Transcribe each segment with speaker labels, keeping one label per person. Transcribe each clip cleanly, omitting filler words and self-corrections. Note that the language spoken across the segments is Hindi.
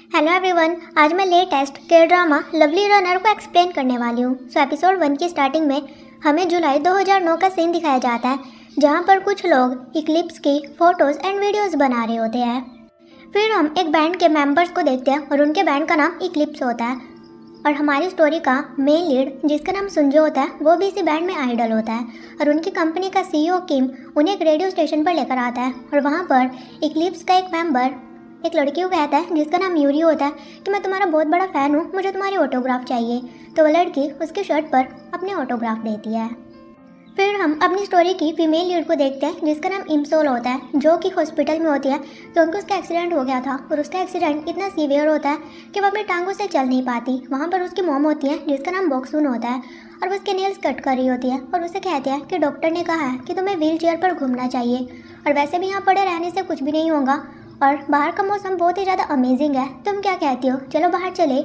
Speaker 1: हेलो एवरीवन, आज मैं लेटेस्ट के ड्रामा लवली रनर को एक्सप्लेन करने वाली हूँ। एपिसोड 1 की स्टार्टिंग में हमें जुलाई 2009 का सीन दिखाया जाता है, जहाँ पर कुछ लोग इक्लिप्स की फोटोज एंड वीडियोस बना रहे होते हैं। फिर हम एक बैंड के मेंबर्स को देखते हैं और उनके बैंड का नाम इक्लिप्स होता है। और हमारी स्टोरी का मेन लीड जिसका नाम सुंजो होता है, वो भी इसी बैंड में आइडल होता है। और उनकी कंपनी का CEO किम उन्हें एक रेडियो स्टेशन पर लेकर आता है और वहाँ पर इक्लिप्स का एक मेंबर एक लड़की को कहता है जिसका नाम यूरी होता है कि मैं तुम्हारा बहुत बड़ा फ़ैन हूँ, मुझे तुम्हारी ऑटोग्राफ चाहिए। तो वो लड़की उसके शर्ट पर अपनी ऑटोग्राफ देती है। फिर हम अपनी स्टोरी की फीमेल लीड को देखते हैं जिसका नाम इमसोल होता है, जो कि हॉस्पिटल में होती है क्योंकि उसका एक्सीडेंट हो गया था और उसका एक्सीडेंट इतना सीवियर होता है कि वो अपनी टांगों से चल नहीं पाती। वहाँ पर उसकी मॉम होती है जिसका नाम बॉक्सून होता है और वो उसके नेल्स कट कर रही होती है और उसे कहती है कि डॉक्टर ने कहा है कि तुम्हें व्हील चेयर पर घूमना चाहिए और वैसे भी यहाँ पड़े रहने से कुछ भी नहीं होगा और बाहर का मौसम बहुत ही ज़्यादा अमेजिंग है, तुम क्या कहती हो, चलो बाहर चले।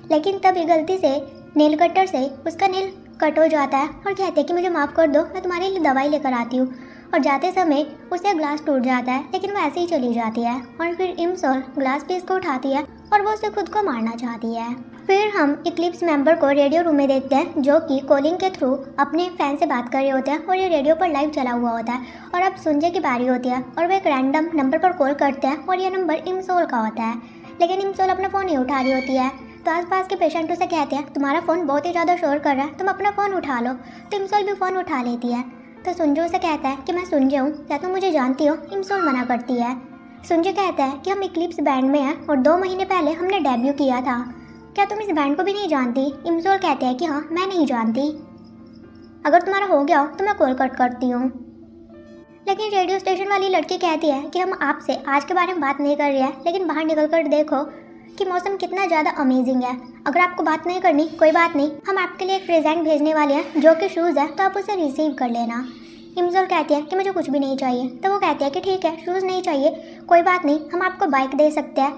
Speaker 1: लेकिन तभी गलती से नेल कटर से उसका नेल कट हो जाता है और कहते हैं कि मुझे माफ़ कर दो, मैं तुम्हारे लिए दवाई लेकर आती हूँ। और जाते समय उसे ग्लास टूट जाता है लेकिन वो ऐसे ही चली जाती है और फिर इमसोल ग्लास पीस को उठाती है और वो उसे खुद को मारना चाहती है। फिर हम इक्लिप्स मेंबर को रेडियो रूम में देखते हैं जो कि कॉलिंग के थ्रू अपने फैन से बात कर रहे होते हैं और ये रेडियो पर लाइव चला हुआ होता है। और अब सुंजे की बारी होती है और वो एक रैंडम नंबर पर कॉल करते हैं और ये नंबर इमसोल का होता है, लेकिन इमसोल अपना फ़ोन नहीं उठा रही होती है। तो आसपास के पेशेंट उसे कहते हैं तुम्हारा फ़ोन बहुत ही ज़्यादा शोर कर रहा है, तुम अपना फ़ोन उठा लो। तो इमसोल भी फ़ोन उठा लेती है। तो सुंजो उसे कहता है कि मैं सुंजे हूँ, क्या तुम मुझे जानती हो। इमसोल मना करती है। सुंजे कहता है कि हम इक्लिप्स बैंड में हैं और 2 महीने पहले हमने डेब्यू किया था, क्या तुम इस बैंड को भी नहीं जानती। इमसोल कहते हैं कि हाँ मैं नहीं जानती, अगर तुम्हारा हो गया हो तो मैं कॉल कट करती हूँ। लेकिन रेडियो स्टेशन वाली लड़की कहती है कि हम आपसे आज के बारे में बात नहीं कर रहे हैं, लेकिन बाहर निकल कर देखो कि मौसम कितना ज़्यादा अमेजिंग है। अगर आपको बात नहीं करनी कोई बात नहीं, हम आपके लिए एक प्रेजेंट भेजने वाले हैं जो कि शूज़ है, तो आप उसे रिसीव कर लेना। इमसोल कहती है कि मुझे कुछ भी नहीं चाहिए। तो वो कहती है कि ठीक है, शूज़ नहीं चाहिए कोई बात नहीं, हम आपको बाइक दे सकते हैं,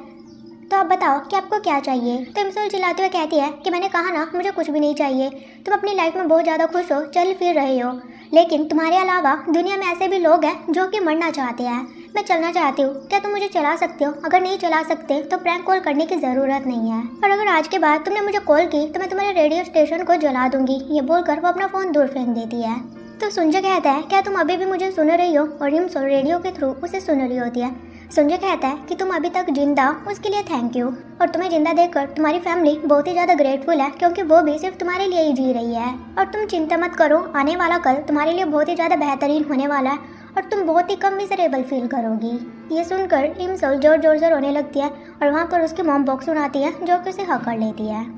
Speaker 1: तो आप बताओ कि आपको क्या चाहिए। तो इमसोल चिल्लाते हुए कहती है कि मैंने कहा ना मुझे कुछ भी नहीं चाहिए, तुम अपनी लाइफ में बहुत ज़्यादा खुश हो, चल फिर रहे हो, लेकिन तुम्हारे अलावा दुनिया में ऐसे भी लोग हैं जो कि मरना चाहते हैं। मैं चलना चाहती हूँ, क्या तुम मुझे चला सकते हो, अगर नहीं चला सकते तो प्रैंक कॉल करने की ज़रूरत नहीं है, और अगर आज के बाद तुमने मुझे कॉल की तो मैं तुम्हारे रेडियो स्टेशन को जला दूंगी। ये बोलकर वो अपना फ़ोन दूर फेंक देती है। तो सुंजे कहता है क्या तुम अभी भी मुझे सुन रही हो, और इमसोल रेडियो के थ्रू उसे सुन रही होती है। सुंजे कहता है कि तुम अभी तक जिंदा हो उसके लिए थैंक यू, और तुम्हें जिंदा देखकर तुम्हारी फैमिली बहुत ही ज़्यादा ग्रेटफुल है क्योंकि वो भी सिर्फ तुम्हारे लिए ही जी रही है। और तुम चिंता मत करो, आने वाला कल तुम्हारे लिए बहुत ही ज़्यादा बेहतरीन होने वाला है और तुम बहुत ही कम मिसरेबल फील करोगी। ये सुनकर इमसोल जोर जोर से रोने लगती है और वहाँ पर उसकी मॉम बॉक्सून आती है जो कि उसे हक कर लेती है।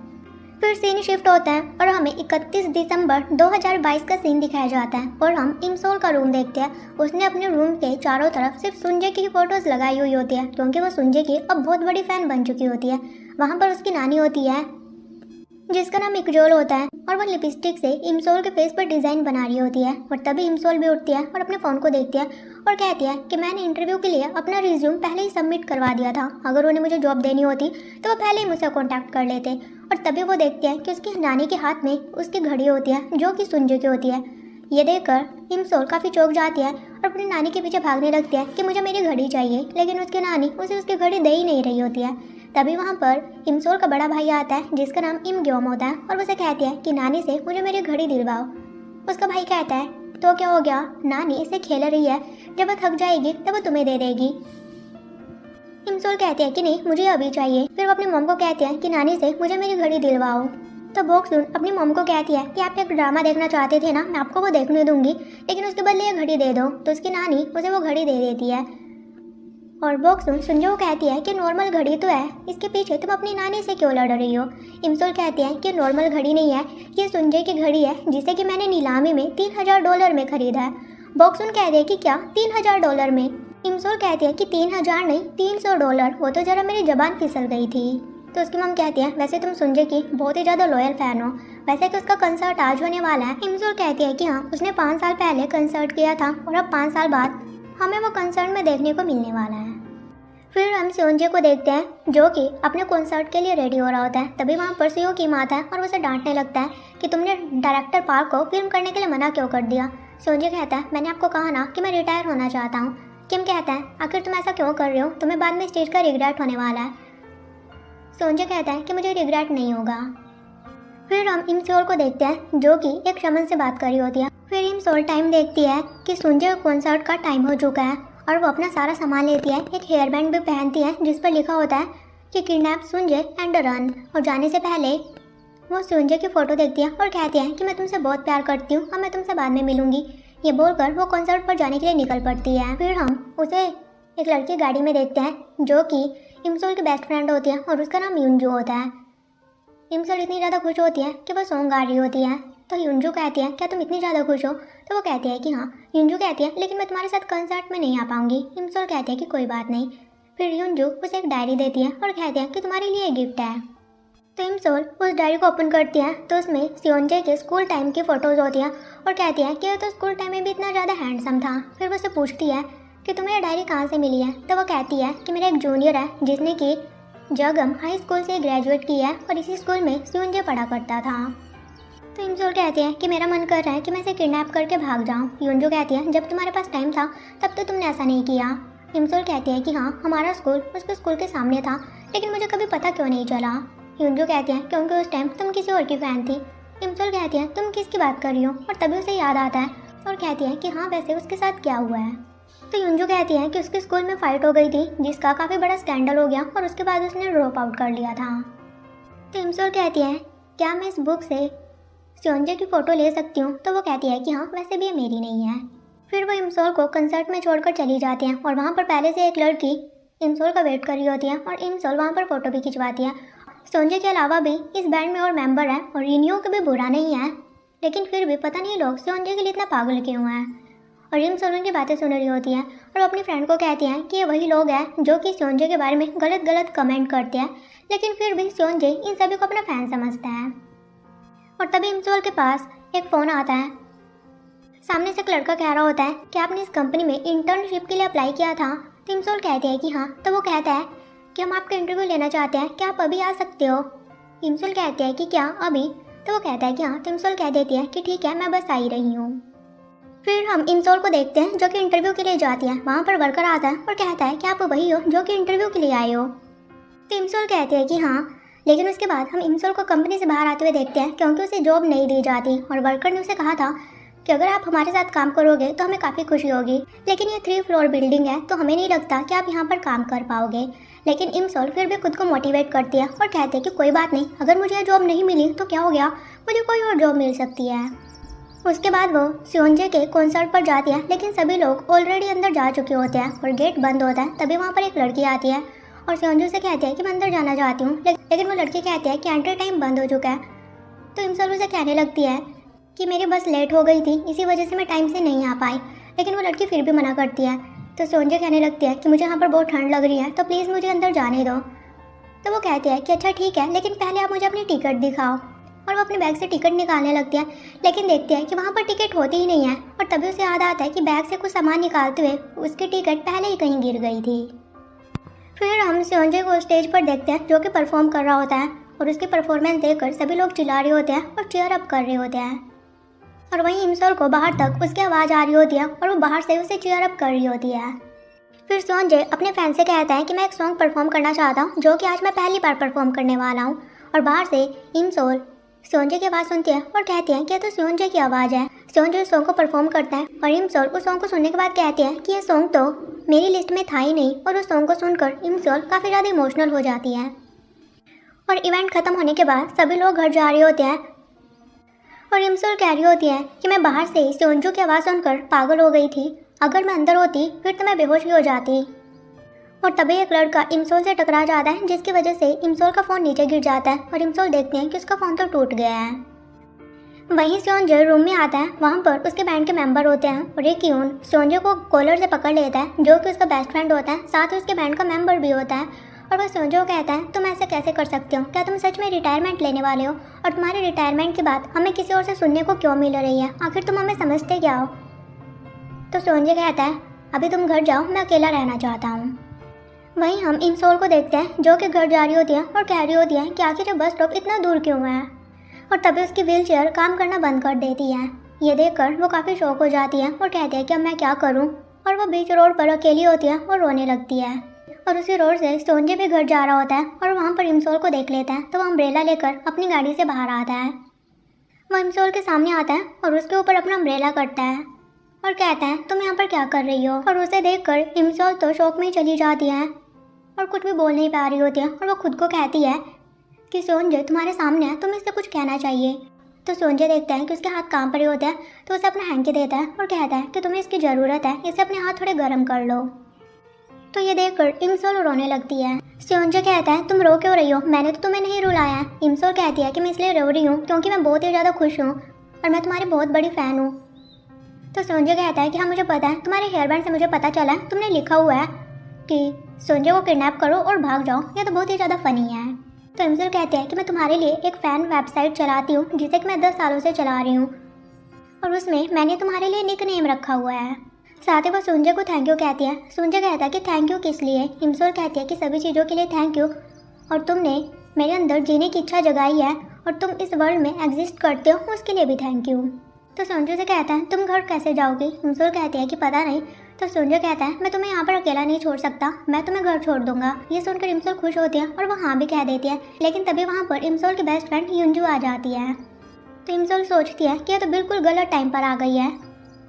Speaker 1: फिर सीन शिफ्ट होता है और हमें 31 दिसंबर 2022 का सीन दिखाया जाता है और हम इमसोल का रूम देखते हैं। उसने अपने रूम के चारों तरफ सिर्फ सुंजे की फोटोज लगाई हुई होती है क्योंकि वो सुंजे की अब बहुत बड़ी फैन बन चुकी होती है। वहाँ पर उसकी नानी होती है जिसका नाम इकजोल होता है और वो लिपस्टिक से इमसोल के फेस पर डिज़ाइन बना रही होती है। और तभी इमसोल भी उठती है और अपने फ़ोन को देखती है और कहती है कि मैंने इंटरव्यू के लिए अपना रिज्यूम पहले ही सबमिट करवा दिया था, अगर उन्हें मुझे जॉब देनी होती तो वो पहले ही मुझसे कॉन्टैक्ट कर लेते। और तभी वो देखती है कि उसकी नानी के हाथ में उसकी घड़ी होती है जो कि सुंजे की होती है। ये देखकर इमसोल काफ़ी चौंक जाती है और अपनी नानी के पीछे भागने लगती है कि मुझे मेरी घड़ी चाहिए, लेकिन उसकी नानी उसे उसकी घड़ी दे ही नहीं रही होती है। तभी वहाँ पर इमसोल का बड़ा भाई आता है जिसका नाम इमग्योम होता है और उसे कहती है कि नानी से मुझे मेरी घड़ी दिलवाओ। उसका भाई कहता है तो क्या हो गया, नानी इसे खेल रही है, जब वो थक जाएगी तब वो तुम्हें दे देगी। इमसोल कहती है कि नहीं मुझे अभी चाहिए। फिर वो अपनी मॉम को कहती है कि नानी से मुझे मेरी घड़ी दिलवाओ। तो बॉक्सून अपनी मॉम को कहती है कि आप एक ड्रामा देखना चाहते थे ना, मैं आपको वो देखने दूंगी, लेकिन उसके बदले ये घड़ी दे दो। तो उसकी नानी उसे वो घड़ी दे देती है और बॉक्सून सुंजे को कहती है कि नॉर्मल घड़ी तो है, इसके पीछे तुम अपनी नानी से क्यों लड़ रही हो। इमसोल कहती है कि नॉर्मल घड़ी नहीं है, ये सुंजे की घड़ी है जिसे कि मैंने नीलामी में $3000 में खरीदा है। बॉक्सून कहती है कि क्या $3000 में। इमसोल कहती है कि 3000 नहीं $300, वो तो जरा मेरी जबान फिसल गई थी। तो उसकी मम कहती है वैसे तुम सुंजे की बहुत ही ज़्यादा लॉयल फ़ैन हो, वैसे कि उसका कंसर्ट आज होने वाला है। इमसोल कहती है कि हाँ उसने 5 साल पहले कंसर्ट किया था और अब 5 साल बाद हमें वो कंसर्ट में देखने को मिलने वाला है। फिर हम सुंजे को देखते हैं जो कि अपने कॉन्सर्ट के लिए रेडी हो रहा होता है। तभी वहाँ पर सीओ किम आता है और उसे डांटने लगता है कि तुमने डायरेक्टर पार्क को फिल्म करने के लिए मना क्यों कर दिया। सुंजे कहता है मैंने आपको कहा ना कि मैं रिटायर होना चाहता हूँ। किम कहता है आखिर तुम ऐसा क्यों कर रहे हो, तुम्हें बाद में इस चीज़ का रिग्रेट होने वाला है। सोंजे कहता है कि मुझे रिग्रेट नहीं होगा। फिर हम इमसोल को देखते हैं जो कि एक शमन से बात कर रही होती है। फिर इमसोल टाइम देखती है कि सुंजे कॉन्सर्ट का टाइम हो चुका है और वो अपना सारा सामान लेती है। एक हेयर बैंड भी पहनती है जिस पर लिखा होता है कि किडनैप सुंजे एंड रन। और जाने से पहले वो सुंजे की फ़ोटो देखती है और कहती है कि मैं तुमसे बहुत प्यार करती हूँ और मैं तुमसे बाद में मिलूंगी। ये बोलकर वो कॉन्सर्ट पर जाने के लिए निकल पड़ती है। फिर हम उसे एक लड़की गाड़ी में देखते हैं जो कि इमसोल की बेस्ट फ्रेंड होती है और उसका नाम युंजू होता है। इमसोल इतनी ज़्यादा खुश होती है कि वो सॉन्ग गा रही होती है। तो युंजू कहती है क्या तुम इतनी ज़्यादा खुश हो? तो वो कहती है कि हाँ। युंजू कहती है लेकिन मैं तुम्हारे साथ कंसर्ट में नहीं आ पाऊंगी। इमसोल कहती है कि कोई बात नहीं। फिर युंजू उसे एक डायरी देती है और कहती है कि तुम्हारे लिए गिफ्ट है। तो इमसोल उस डायरी को ओपन करती है तो उसमें सियोंजे के स्कूल टाइम की फ़ोटोज़ होती हैं और कहती है कि वो तो स्कूल टाइम में भी इतना ज़्यादा हैंडसम था। फिर वो उससे पूछती है कि तुम्हें ये डायरी कहाँ से मिली है? तो वो कहती है कि मेरा एक जूनियर है जिसने कि जगम हाई स्कूल से ग्रेजुएट किया है और इसी स्कूल में सियोंजे पढ़ा करता था। तो इमसोल कहती है कि मेरा मन कर रहा है कि मैं इसे किडनैप करके भाग जाऊँ। युंजू कहती है जब तुम्हारे पास टाइम था तब तो तुमने ऐसा नहीं किया। इमसोल कहती है कि हाँ हमारा स्कूल उसके स्कूल के सामने था लेकिन मुझे कभी पता क्यों नहीं चला। युंजू कहती है क्योंकि उस टाइम तुम किसी और की फ़ैन थी। इमसोल कहती है तुम किसकी बात कर रही हो? और तभी उसे याद आता है और कहती है कि हाँ वैसे उसके साथ क्या हुआ है। तो युंजू कहती है कि उसके स्कूल में फ़ाइट हो गई थी जिसका काफ़ी बड़ा स्कैंडल हो गया और उसके बाद उसने ड्रॉप आउट कर लिया था। तो इमसोल कहती है क्या मैं इस बुक से सियोंजे की फ़ोटो ले सकती हूँ? तो वो कहती है कि हाँ वैसे भी ये मेरी नहीं है। फिर वो इमसोल को कंसर्ट में छोड़कर चली जाती हैं और वहाँ पर पहले से एक लड़की इमसोल का वेट कर रही होती है और इमसोल वहाँ पर फ़ोटो भी खिंचवाती है। सियोंजे के अलावा भी इस बैंड में और मेंबर हैं और रिन्यू को भी बुरा नहीं है लेकिन फिर भी पता नहीं लोग सियोंजे के लिए इतना पागल क्यों हैं। और इमसोल उनकी बातें सुन रही होती है और अपनी फ्रेंड को कहती हैं कि ये वही लोग हैं जो कि सियोंजे के बारे में गलत गलत कमेंट करते हैं लेकिन फिर भी सियोंजे इन सभी को अपना फ़ैन समझता है। और तभी इमसोल के पास एक फ़ोन आता है। सामने से एक लड़का कह रहा होता है कि आपने इस कंपनी में इंटर्नशिप के लिए अप्लाई किया था। तो इमसोल कहती है कि हाँ। तो वो कहता है कि हम आपका इंटरव्यू लेना चाहते हैं, क्या आप अभी आ सकते हो? इमसोल कहती है कि क्या अभी? तो वो कहता है कि हाँ। तो इमसोल कह देती है कि ठीक है मैं बस आ ही रही हूँ। फिर हम इमसोल को देखते हैं जो कि इंटरव्यू के लिए जाती है। वहाँ पर वर्कर आता है और कहता है कि आप वही हो जो कि इंटरव्यू के लिए आए हो। तो इमसोल कहती है कि हाँ। लेकिन उसके बाद हम इमसोल को कंपनी से बाहर आते हुए देखते हैं क्योंकि उसे जॉब नहीं दी जाती और वर्कर ने उसे कहा था कि अगर आप हमारे साथ काम करोगे तो हमें काफ़ी खुशी होगी लेकिन ये 3 फ्लोर बिल्डिंग है तो हमें नहीं लगता कि आप यहाँ पर काम कर पाओगे। लेकिन इमसोल फिर भी खुद को मोटिवेट करती है और कहते हैं कि कोई बात नहीं, अगर मुझे ये जॉब नहीं मिली तो क्या हो गया, मुझे कोई और जॉब मिल सकती है। उसके बाद वो सियोंजे के कॉन्सर्ट पर जाती है लेकिन सभी लोग ऑलरेडी अंदर जा चुके होते हैं और गेट बंद होता है। तभी वहाँ पर एक लड़की आती है और सियोंजू से कहती है कि मैं अंदर जाना चाहती हूँ लेकिन वो लड़की कहती है कि एंट्री टाइम बंद हो चुका है। तो इमसोल उसे कहने लगती है कि मेरी बस लेट हो गई थी इसी वजह से मैं टाइम से नहीं आ पाई लेकिन वो लड़की फिर भी मना करती है। तो सियोंजे कहने लगती है कि मुझे यहाँ पर बहुत ठंड लग रही है तो प्लीज़ मुझे अंदर जाने दो। तो वो कहती है कि अच्छा ठीक है लेकिन पहले आप मुझे अपनी टिकट दिखाओ। और वो अपने बैग से टिकट निकालने लगती है लेकिन देखती है कि वहाँ पर टिकट होती ही नहीं है। और तभी उसे याद आता है कि बैग से कुछ सामान निकालते हुए उसकी टिकट पहले ही कहीं गिर गई थी। फिर हम सियोंजे को स्टेज पर देखते हैं जो कि परफॉर्म कर रहा होता है और उसकी परफॉर्मेंस देखकर सभी लोग चिल्ला रहे होते हैं और चीयर अप कर रहे होते हैं। और वहीं इमसोल को बाहर तक उसकी आवाज़ आ रही होती है और वो बाहर से उसे चीयर अप कर रही होती है। फिर सियोंजे अपने फैन से कहता है कि मैं एक सॉन्ग परफॉर्म करना चाहता हूँ जो कि आज मैं पहली बार परफॉर्म करने वाला हूँ। और बाहर से इमसोल सियोंजे की आवाज़ सुनती है और कहती है कि यह तो सियोंजे की आवाज़ है। सियोंजे उस सॉन्ग को परफॉर्म करता है और इमसोल उस सॉन्ग को सुनने के बाद कहती है कि यह सॉन्ग तो मेरी लिस्ट में था ही नहीं। और उस सॉन्ग को सुनकर इमसोल काफ़ी ज़्यादा इमोशनल हो जाती है। और इवेंट ख़त्म होने के बाद सभी लोग घर जा रहे होते हैं और इमसोल कह रही होती है कि मैं बाहर से सियोंजू की आवाज़ सुनकर पागल हो गई थी, अगर मैं अंदर होती फिर तो मैं बेहोश ही हो जाती। और तभी एक लड़का इमसोल से टकरा जाता है जिसकी वजह से इमसोल का फ़ोन नीचे गिर जाता है और इमसोल देखते हैं कि उसका फ़ोन तो टूट गया है। वहीं सियोंजे रूम में आता है, वहाँ पर उसके बैंड के मेंबर होते हैं और एक यून सियोंजे को कॉलर से पकड़ लेता है जो कि उसका बेस्ट फ्रेंड होता है, साथ ही उसके बैंड का मेंबर भी होता है। और वह सियोंजे को कहता है तुम ऐसे कैसे कर सकते हो, क्या तुम सच में रिटायरमेंट लेने वाले हो और तुम्हारे रिटायरमेंट की बात हमें किसी और से सुनने को क्यों मिल रही है, आखिर तुम हमें समझते क्या हो। तो सियोंजे कहता है अभी तुम घर जाओ, मैं अकेला रहना चाहता हूँ। वहीं हम इमसोल को देखते हैं जो कि घर जा रही होती है और कह रही होती है कि आखिर ये बस स्टॉप इतना दूर क्यों है। और तभी उसकी व्हील चेयर काम करना बंद कर देती है। ये देखकर वो काफ़ी शौक हो जाती है और कहती है कि अब मैं क्या करूं। और वो बीच रोड पर अकेली होती है और रोने लगती है। और उसी रोड से सोंजे भी घर जा रहा होता है और वहाँ पर इमसोल को देख लेता है। तो वो अम्ब्रेला लेकर अपनी गाड़ी से बाहर आता है। वो इमसोल के सामने आता है और उसके ऊपर अपना अम्ब्रेला करता है और कहता है तुम यहाँ पर क्या कर रही हो। और उसे देखकर इमसोल तो शौक में ही चली जाती है और कुछ भी बोल नहीं पा रही होती है। और वो खुद को कहती है कि सोंजे तुम्हारे सामने है, तुम्हें इससे कुछ कहना चाहिए। तो सोंजे देखता है कि उसके हाथ काम पड़े होते हैं, तो उसे अपना हैंकी देता है और कहता है कि तुम्हें इसकी ज़रूरत है, इसे अपने हाथ थोड़े गर्म कर लो। तो ये देखकर इमसोल रोने लगती है। सोंजे कहता है तुम रो क्यों रही हो, मैंने तो तुम्हें नहीं रुलाया है। इमसोल कहती है कि मैं इसलिए रो रही हूँ क्योंकि मैं बहुत ही ज़्यादा खुश हूँ और मैं तुम्हारी बहुत बड़ी फ़ैन हूँ। तो सोंजे कहता है कि हाँ मुझे पता है, तुम्हारे हेयर बैंड से मुझे पता चला है, तुमने लिखा हुआ है कि सोंजे को किडनैप करो और भाग जाओ। यह तो बहुत ही ज़्यादा फ़नी है। तो इमसोल कहते हैं कि मैं तुम्हारे लिए एक फ़ैन वेबसाइट चलाती हूँ जिसे कि मैं 10 सालों से चला रही हूँ और उसमें मैंने तुम्हारे लिए निक नेम रखा हुआ है। साथ ही वो सोंजे को थैंक यू कहती है। सोंजे कहता है कि थैंक यू किस लिए। इमसोल कहती है कि सभी चीज़ों के लिए थैंक यू, और तुमने मेरे अंदर जीने की इच्छा जगाई है और तुम इस वर्ल्ड में एग्जिस्ट करते हो, उसके लिए भी थैंक यू। तो सोंजे से कहता है तुम घर कैसे जाओगी। इमसोल कहती है कि पता नहीं। तो सोंजे कहता है मैं तुम्हें यहाँ पर अकेला नहीं छोड़ सकता, मैं तुम्हें घर छोड़ दूंगा। ये सुनकर इमसोल खुश होती है और वो हाँ भी कह देती है। लेकिन तभी वहाँ पर इमसोल की बेस्ट फ्रेंड युंजू आ जाती है। तो इमसोल सोचती है कि ये तो बिल्कुल गलत टाइम पर आ गई है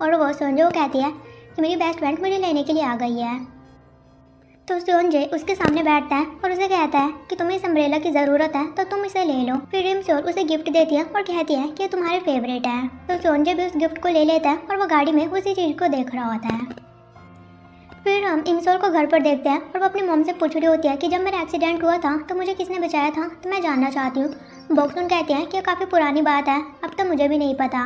Speaker 1: और वो सोंजे को कहती है कि मेरी बेस्ट फ्रेंड मुझे लेने के लिए आ गई है। तो सोंजे उसके सामने बैठता है और उसे कहता है कि तुम्हें इस अम्ब्रेला की ज़रूरत है तो तुम इसे ले लो। फिर इमसोल उसे गिफ्ट देती है और कहती है कि ये तुम्हारे फेवरेट है। तो सोंजे भी उस गिफ्ट को ले लेता है और वो गाड़ी में उसी चीज़ को देख रहा होता है। फिर हम इमसोल को घर पर देखते हैं और वो अपनी मॉम से पूछ रही होती है कि जब मेरा एक्सीडेंट हुआ था तो मुझे किसने बचाया था, तो मैं जानना चाहती हूँ। बॉक्सून कहती है कि काफ़ी पुरानी बात है, अब तो मुझे भी नहीं पता।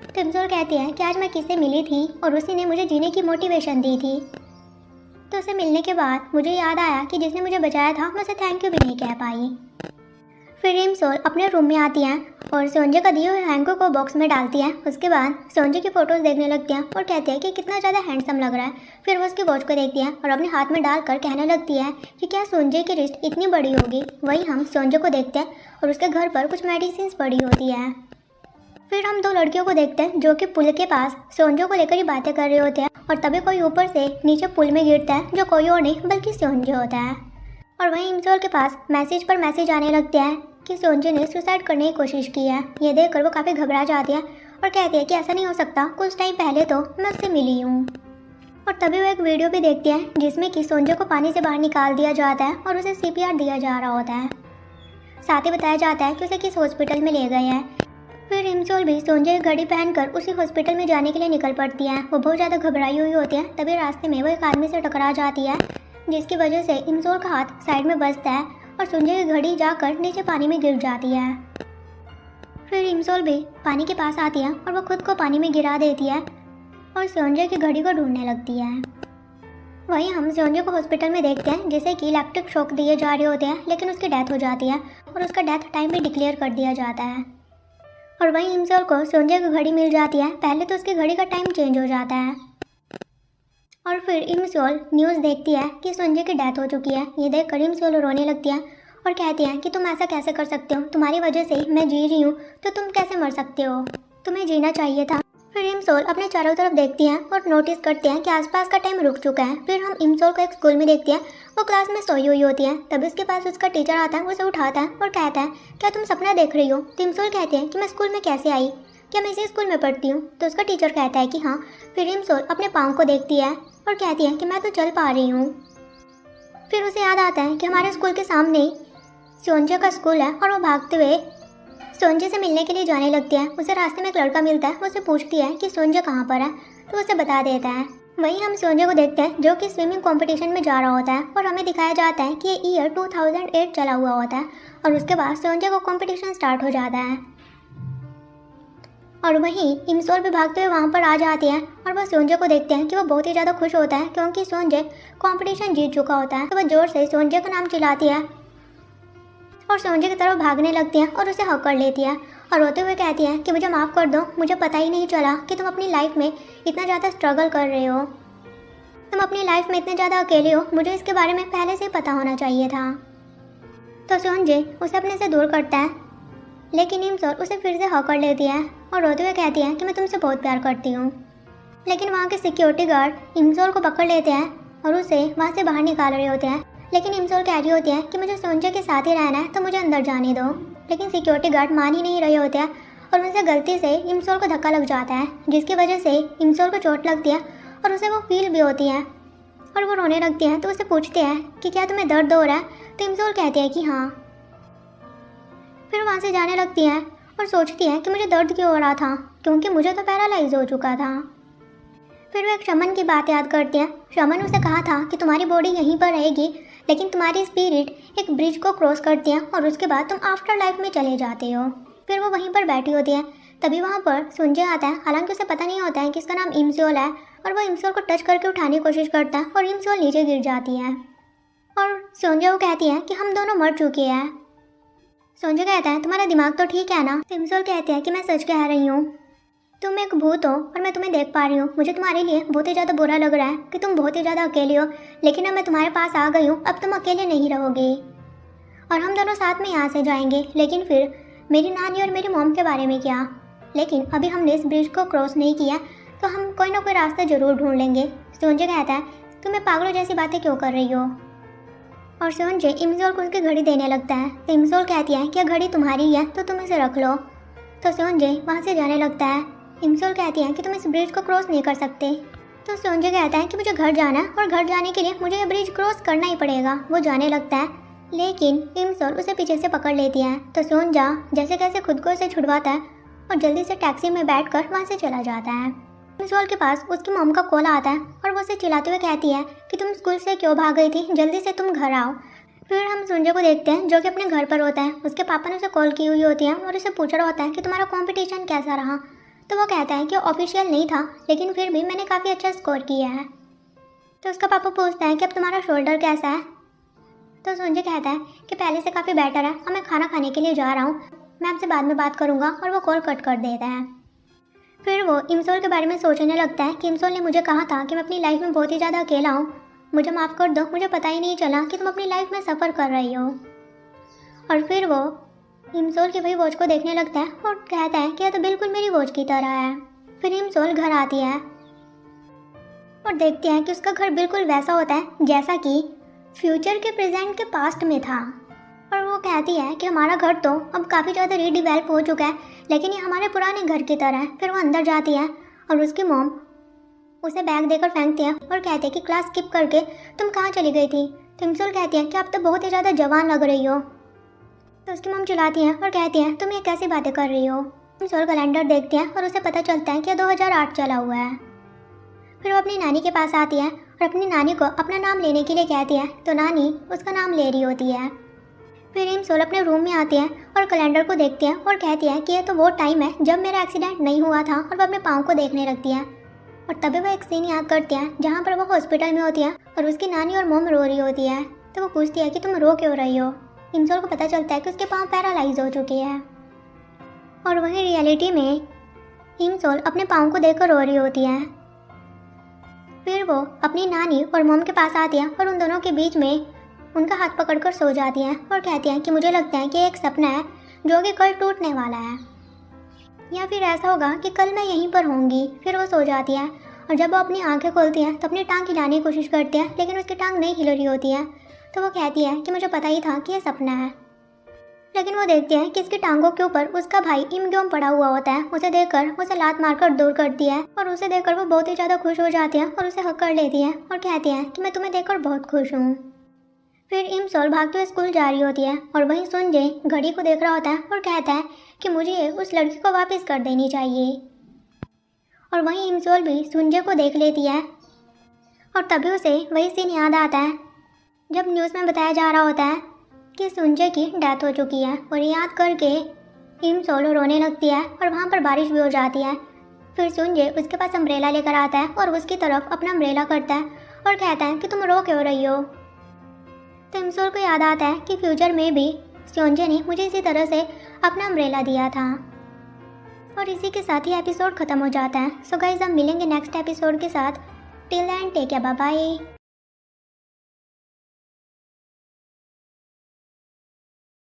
Speaker 1: तो इमसोल कहती है कि आज मैं किससे मिली थी और उसी ने मुझे जीने की मोटिवेशन दी थी। तो उसे मिलने के बाद मुझे याद आया कि जिसने मुझे बचाया था मैं उसे थैंक यू भी नहीं कह पाई। फिर इमसोल अपने रूम में आती है और सोंजे का दिए हुए हैंको को बॉक्स में डालती है। उसके बाद सोंजे की फ़ोटोज़ देखने लगती है और कहती है कि कितना ज़्यादा हैंडसम लग रहा है। फिर वो उसकी वॉच को देखती है और अपने हाथ में डालकर कहने लगती है कि क्या सोंजे की रिस्ट इतनी बड़ी होगी। वहीं हम सोंजे को देखते हैं और उसके घर पर कुछ मेडिसिन पड़ी होती है। फिर हम 2 लड़कियों को देखते हैं जो कि पुल के पास सोंजे को लेकर ही बातें कर रहे होते हैं और तभी कोई ऊपर से नीचे पुल में गिरता है जो कोई और नहीं बल्कि सोंजे होता है। और वहीं इमसोल के पास मैसेज पर मैसेज आने लगते हैं कि सोंजे ने सुसाइड करने की कोशिश की है। ये देखकर वो काफ़ी घबरा जाती है और कहती है कि ऐसा नहीं हो सकता, कुछ टाइम पहले तो मैं उससे मिली हूँ। और तभी वो एक वीडियो भी देखती है जिसमें कि सोंजे को पानी से बाहर निकाल दिया जाता है और उसे CPR दिया जा रहा होता है। साथ ही बताया जाता है कि उसे किस हॉस्पिटल में ले गए हैं। फिर इमसोल भी सोंजे की घड़ी पहनकर उसी हॉस्पिटल में जाने के लिए निकल पड़ती है। वो बहुत ज़्यादा घबराई हुई होती है। तभी रास्ते में वो एक आदमी से टकरा जाती है जिसकी वजह से इमसोल का हाथ साइड में बचता है और सोंजे की घड़ी जाकर नीचे पानी में गिर जाती है। फिर इमसोल भी पानी के पास आती है और वो खुद को पानी में गिरा देती है और सोंजे की घड़ी को ढूंढने लगती है। वहीं हम सोंजे को हॉस्पिटल में देखते हैं जिसे कि इलेक्ट्रिक शॉक दिए जा रहे होते हैं, लेकिन उसकी डेथ हो जाती है और उसका डेथ टाइम भी डिक्लेयर कर दिया जाता है। और वहीं इमसोल को सोंजे की घड़ी मिल जाती है। पहले तो उसकी घड़ी का टाइम चेंज हो जाता है और फिर इमसोल न्यूज़ देखती है कि सोंजे की डेथ हो चुकी है। ये देखकर इमसोल रोने लगती है और कहती है कि तुम ऐसा कैसे कर सकते हो, तुम्हारी वजह से मैं जी रही हूँ तो तुम कैसे मर सकते हो, तुम्हें जीना चाहिए था। फिर इमसोल अपने चारों तरफ देखती हैं और नोटिस करते हैं कि आसपास का टाइम रुक चुका है। फिर हम इमसोल को एक स्कूल में देखते हैं, वो क्लास में सोई हुई होती है। तभी उसके पास उसका टीचर आता है, उसे उठाता है और कहता है क्या तुम सपना देख रही हो। तो इमसोल कहते हैं कि मैं स्कूल में कैसे आई, क्या मैं इसी स्कूल में पढ़ती हूँ। तो उसका टीचर कहता है कि हाँ। फिर इमसोल अपने पाँव को देखती है और कहती है कि मैं तो चल पा रही हूँ। फिर उसे याद आता है कि हमारे स्कूल के सामने ही सोंजे का स्कूल है और वो भागते हुए सोंजे से मिलने के लिए जाने लगती है। उसे रास्ते में एक लड़का मिलता है, वो उसे पूछती है कि सोंजे कहाँ पर है, तो उसे बता देता है। वहीं हम सोंजे को देखते हैं जो कि स्विमिंग कंपटीशन में जा रहा होता है और हमें दिखाया जाता है कि ये ईयर 2008 चला हुआ होता है और उसके बाद सोंजे को कंपटीशन स्टार्ट हो जाता है। और वहीं इमसोल भी भागते हुए वहाँ पर आ जाती है और वह सोंजे को देखते हैं कि वो बहुत ही ज़्यादा खुश होता है क्योंकि सोंजे कंपटीशन जीत चुका होता है। तो वह जोर से सोंजे का नाम चिल्लाती है और सोंजे की तरफ भागने लगती है और उसे हक कर लेती है और रोते हुए कहती है कि मुझे माफ़ कर दो, मुझे पता ही नहीं चला कि तुम अपनी लाइफ में इतना ज़्यादा स्ट्रगल कर रहे हो, तुम अपनी लाइफ में इतने ज़्यादा अकेले हो, मुझे इसके बारे में पहले से ही पता होना चाहिए था। तो सोंजे उसे अपने से दूर करता है, लेकिन इमसोल उसे फिर से हक कर लेती है और रोते हुए कहती है कि मैं तुमसे बहुत प्यार करती हूँ। लेकिन वहाँ के सिक्योरिटी गार्ड इमसोल को पकड़ लेते हैं और उसे वहाँ से बाहर निकाल रहे होते हैं। लेकिन इमसोल कह रही होती है कि मुझे सोनजे के साथ ही रहना है तो मुझे अंदर जाने दो। लेकिन सिक्योरिटी गार्ड मान ही नहीं रहे होते हैं और उनसे गलती से इमसोल को धक्का लग जाता है, जिसकी वजह से इमसोल को चोट लगती है और उसे वो फील भी होती है और वो रोने लगती है। तो उससे पूछते हैं कि क्या तुम्हें दर्द हो रहा है, तो इमसोल कहती है कि हाँ। फिर वहाँ से जाने लगती है और सोचती है कि मुझे दर्द क्यों हो रहा था, क्योंकि मुझे तो पैरालाइज हो चुका था। फिर वो एक शमन की बात याद करती है। शमन उसे कहा था कि तुम्हारी बॉडी यहीं पर रहेगी, लेकिन तुम्हारी स्पिरिट एक ब्रिज को क्रॉस करती है और उसके बाद तुम आफ्टर लाइफ में चले जाते हो। फिर वो वहीं पर बैठी होती है। तभी वहाँ पर सुनजे आता है। हालांकि उसे पता नहीं होता है कि इसका नाम इमसोल है और वो इमसोल को टच करके उठाने की कोशिश करता है और इमसोल नीचे गिर जाती है और सुनजे को कहती है कि हम दोनों मर चुके हैं। सुनजे कहता है तुम्हारा दिमाग तो ठीक है ना। तो इमसोल कहते हैं कि मैं सच कह रही हूँ, तुम एक भूत हो और मैं तुम्हें देख पा रही हूँ। मुझे तुम्हारे लिए बहुत ही ज़्यादा बुरा लग रहा है कि तुम बहुत ही ज़्यादा अकेले हो, लेकिन अब मैं तुम्हारे पास आ गई हूँ। अब तुम अकेले नहीं रहोगे और हम दोनों साथ में यहाँ से जाएंगे। लेकिन फिर मेरी नानी और मेरी मॉम के बारे में क्या? लेकिन अभी हमने इस ब्रिज को क्रॉस नहीं किया तो हम कोई ना कोई रास्ता ज़रूर ढूंढ लेंगे। सोनजे कहता है तुम्हें पागलों जैसी बातें क्यों कर रही हो? और सोनजे इमसोल को उसकी घड़ी देने लगता है। तो इमसोल कहती है कि घड़ी तुम्हारी है तो तुम इसे रख लो। तो सोनजे वहाँ से जाने लगता है। इमसोल कहती है कि तुम इस ब्रिज को क्रॉस नहीं कर सकते। तो सोनजे कहता है कि मुझे घर जाना है और घर जाने के लिए मुझे ये ब्रिज क्रॉस करना ही पड़ेगा। वो जाने लगता है, लेकिन इमसोल उसे पीछे से पकड़ लेती है। तो सोनजा जैसे कैसे खुद को उसे छुड़वाता है और जल्दी से टैक्सी में बैठकर वहाँ से चला जाता है। इमसोल के पास उसकी मॉम का कॉल आता है और वो उसे चिल्लाते हुए कहती है कि तुम स्कूल से क्यों भाग गई थी, जल्दी से तुम घर आओ। फिर हम सोनजे को देखते हैं जो कि अपने घर पर होता है। उसके पापा ने उसे कॉल की हुई होती है और उसे पूछ रहा होता है कि तुम्हारा कॉम्पिटिशन कैसा रहा। तो वो कहता है कि ऑफिशियल नहीं था, लेकिन फिर भी मैंने काफ़ी अच्छा स्कोर किया है। तो उसका पापा पूछता है कि अब तुम्हारा शोल्डर कैसा है। तो सोनजे कहता है कि पहले से काफ़ी बेटर है, अब मैं खाना खाने के लिए जा रहा हूँ, मैं आपसे बाद में बात करूँगा। और वो कॉल कट कर देता है। फिर वो इमसोल के बारे में सोचने लगता है कि इमसोल ने मुझे कहा था कि मैं अपनी लाइफ में बहुत ही ज़्यादा अकेला हूँ, मुझे माफ़ कर दो, मुझे पता ही नहीं चला कि तुम अपनी लाइफ में सफ़र कर रही हो। और फिर वो इमसोल की वही वॉच को देखने लगता है और कहता है कि यह तो बिल्कुल मेरी वॉच की तरह है। फिर इमसोल घर आती है और देखती है कि उसका घर बिल्कुल वैसा होता है जैसा कि फ्यूचर के प्रेजेंट के पास्ट में था। और वो कहती है कि हमारा घर तो अब काफ़ी ज़्यादा रीडिवेल्प हो चुका है, लेकिन ये हमारे पुराने घर की तरह है। फिर वो अंदर जाती है और उसकी मॉम उसे बैग देकर फेंकती है और कहती है कि क्लास स्किप करके तुम कहाँ चली गई थी। तो इमसोल कहती है कि आप तो बहुत ही ज़्यादा जवान लग रही हो। तो उसकी मॉम चिल्लाती हैं और कहती हैं तुम ये कैसी बातें कर रही हो। इमसोल कैलेंडर देखती है और उसे पता चलता है कि 2008 चला हुआ है। फिर वो अपनी नानी के पास आती है और अपनी नानी को अपना नाम लेने के लिए कहती है। तो नानी उसका नाम ले रही होती है। फिर इमसोल अपने रूम में आती है और कैलेंडर को देखती है और कहती है कि यह तो वो टाइम है जब मेरा एक्सीडेंट नहीं हुआ था। और वो अपने पाँव को देखने लगती है और तभी वो एक सीन याद करती है जहाँ पर वो हॉस्पिटल में होती है और उसकी नानी और मॉम रो रही होती है। तो वो पूछती है कि तुम रो क्यों रही हो। इमसोल को पता चलता है कि उसके पाँव पैरालाइज हो चुके हैं और वही रियलिटी में इमसोल अपने पाँव को देखकर रो रही होती है। फिर वो अपनी नानी और मॉम के पास आती है और उन दोनों के बीच में उनका हाथ पकड़कर सो जाती हैं और कहती हैं कि मुझे लगता है कि एक सपना है जो कि कल टूटने वाला है, या फिर ऐसा होगा कि कल मैं यहीं पर होंगी। फिर वो सो जाती है और जब वो अपनी आंखें खोलती हैं तो अपनी टांग हिलाने की कोशिश करती है, लेकिन उसकी टांग नहीं हिल रही होती है। तो वो कहती है कि मुझे पता ही था कि यह सपना है। लेकिन वो देखती है कि इसकी टांगों के ऊपर उसका भाई इमग्योम पड़ा हुआ होता है। उसे देखकर उसे लात मारकर दूर करती है और उसे देखकर वो बहुत ही ज़्यादा खुश हो जाती है और उसे हक कर लेती है और कहती है कि मैं तुम्हें देखकर बहुत खुश हूँ। फिर इमसोल भागते हुए स्कूल जा रही होती है और वहीं सुनजे घड़ी को देख रहा होता है और कहता है कि मुझे उस लड़की को वापस कर देनी चाहिए। और वहीं इमसोल भी सुनजे को देख लेती है और तभी उसे वही सीन याद आता है जब न्यूज़ में बताया जा रहा होता है कि सुनजे की डेथ हो चुकी है। और याद करके इमसोल रोने लगती है और वहाँ पर बारिश भी हो जाती है। फिर सुनजे उसके पास अम्ब्रेला लेकर आता है और उसकी तरफ अपना अम्ब्रेला करता है और कहता है कि तुम रो क्यों रही हो। तो इमसोल को याद आता है कि फ्यूचर में भी सुनजे ने मुझे इसी तरह से अपना अम्ब्रेला दिया था। और इसी के साथ ही एपिसोड ख़त्म हो जाता है। सो गाइस, हम मिलेंगे नेक्स्ट एपिसोड के साथ। Till then take care, bye bye.